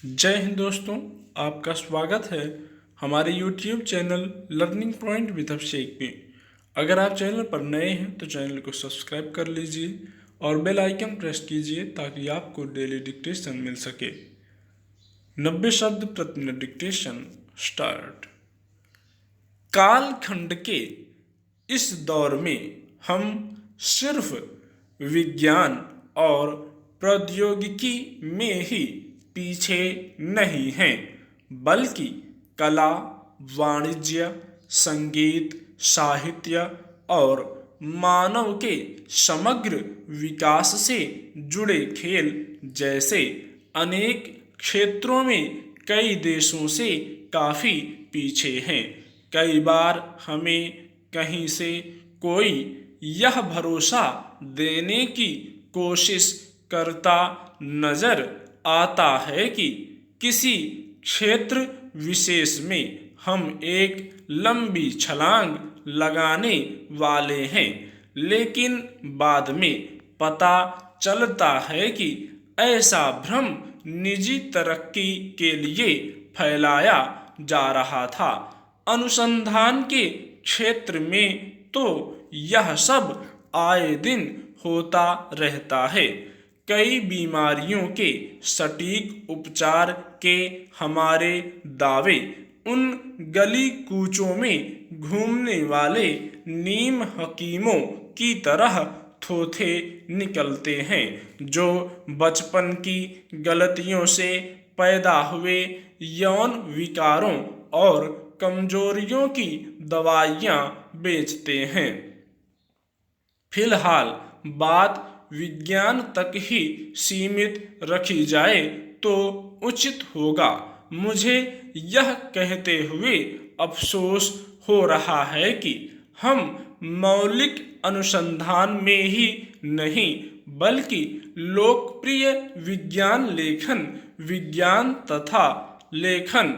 जय हिंद दोस्तों, आपका स्वागत है हमारे YouTube channel learning point with Abhishek में। अगर आप चैनल पर नए हैं तो चैनल को सब्सक्राइब कर लीजिए और बेल आइकन प्रेस कीजिए ताकि आपको डेली डिक्टेशन मिल सके। 90 शब्द प्रति मिनट डिक्टेशन स्टार्ट। कालखंड के इस दौर में हम सिर्फ विज्ञान और प्रौद्योगिकी में ही पीछे नहीं हैं, बल्कि कला, वाणिज्य, संगीत, साहित्य और मानव के समग्र विकास से जुड़े खेल जैसे अनेक क्षेत्रों में कई देशों से काफ़ी पीछे हैं। कई बार हमें कहीं से कोई यह भरोसा देने की कोशिश करता नजर आता है कि किसी क्षेत्र विशेष में हम एक लंबी छलांग लगाने वाले हैं, लेकिन बाद में पता चलता है कि ऐसा भ्रम निजी तरक्की के लिए फैलाया जा रहा था। अनुसंधान के क्षेत्र में तो यह सब आए दिन होता रहता है। कई बीमारियों के सटीक उपचार के हमारे दावे उन गली कूचों में घूमने वाले नीम हकीमों की तरह थोथे निकलते हैं, जो बचपन की गलतियों से पैदा हुए यौन विकारों और कमजोरियों की दवाइयाँ बेचते हैं। फिलहाल बात विज्ञान तक ही सीमित रखी जाए तो उचित होगा। मुझे यह कहते हुए अफसोस हो रहा है कि हम मौलिक अनुसंधान में ही नहीं बल्कि लोकप्रिय विज्ञान लेखन, विज्ञान तथा लेखन,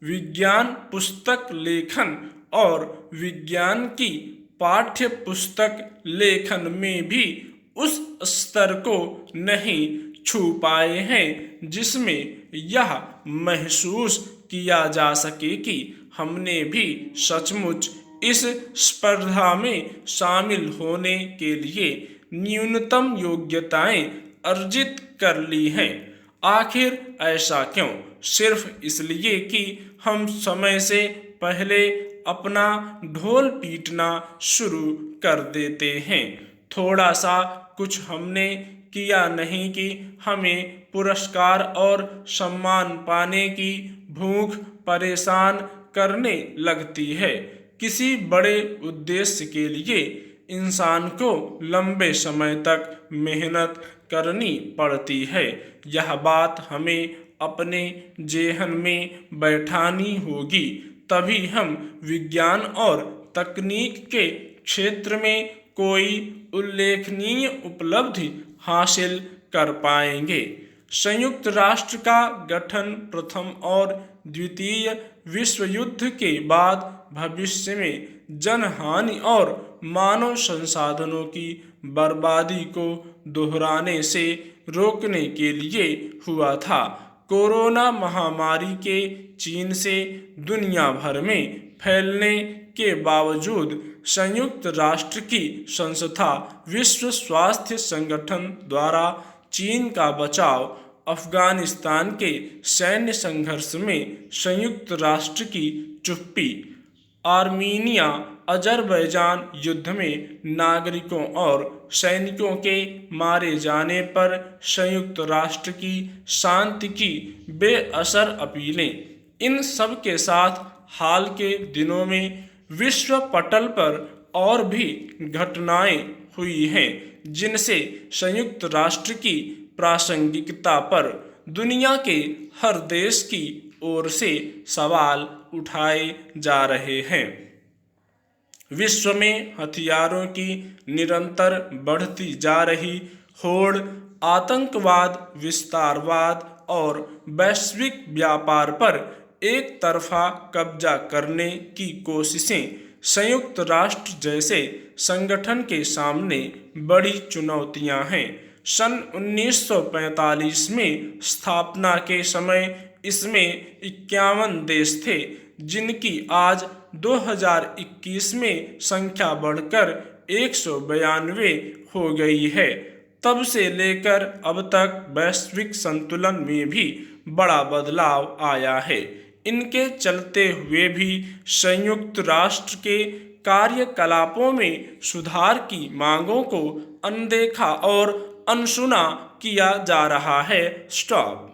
विज्ञान पुस्तक लेखन और विज्ञान की पाठ्य पुस्तक लेखन में भी उस स्तर को नहीं छू पाए हैं जिसमें यह महसूस किया जा सके कि हमने भी सचमुच इस स्पर्धा में शामिल होने के लिए न्यूनतम योग्यताएं अर्जित कर ली हैं। आखिर ऐसा क्यों? सिर्फ इसलिए कि हम समय से पहले अपना ढोल पीटना शुरू कर देते हैं। थोड़ा सा कुछ हमने किया नहीं कि हमें पुरस्कार और सम्मान पाने की भूख परेशान करने लगती है। किसी बड़े उद्देश्य के लिए इंसान को लंबे समय तक मेहनत करनी पड़ती है। यह बात हमें अपने जेहन में बैठानी होगी, तभी हम विज्ञान और तकनीक के क्षेत्र में कोई उल्लेखनीय उपलब्धि हासिल कर पाएंगे। संयुक्त राष्ट्र का गठन प्रथम और द्वितीय विश्व युद्ध के बाद भविष्य में जनहानि और मानव संसाधनों की बर्बादी को दोहराने से रोकने के लिए हुआ था। कोरोना महामारी के चीन से दुनिया भर में फैलने के बावजूद संयुक्त राष्ट्र की संस्था विश्व स्वास्थ्य संगठन द्वारा चीन का बचाव, अफगानिस्तान के सैन्य संघर्ष में संयुक्त राष्ट्र की चुप्पी, आर्मीनिया अजरबैजान युद्ध में नागरिकों और सैनिकों के मारे जाने पर संयुक्त राष्ट्र की शांति की बेअसर अपीलें, इन सब के साथ हाल के दिनों में विश्व पटल पर और भी घटनाएं हुई हैं जिनसे संयुक्त राष्ट्र की प्रासंगिकता पर दुनिया के हर देश की ओर से सवाल उठाए जा रहे हैं। विश्व में हथियारों की निरंतर बढ़ती जा रही होड़, आतंकवाद, विस्तारवाद और वैश्विक व्यापार पर एक तरफा कब्जा करने की कोशिशें संयुक्त राष्ट्र जैसे संगठन के सामने बड़ी चुनौतियां हैं। सन 1945 में स्थापना के समय इसमें 51 देश थे, जिनकी आज 2021 में संख्या बढ़कर 192 हो गई है। तब से लेकर अब तक वैश्विक संतुलन में भी बड़ा बदलाव आया है। इनके चलते हुए भी संयुक्त राष्ट्र के कार्यकलापों में सुधार की मांगों को अनदेखा और अनसुना किया जा रहा है। स्टॉप।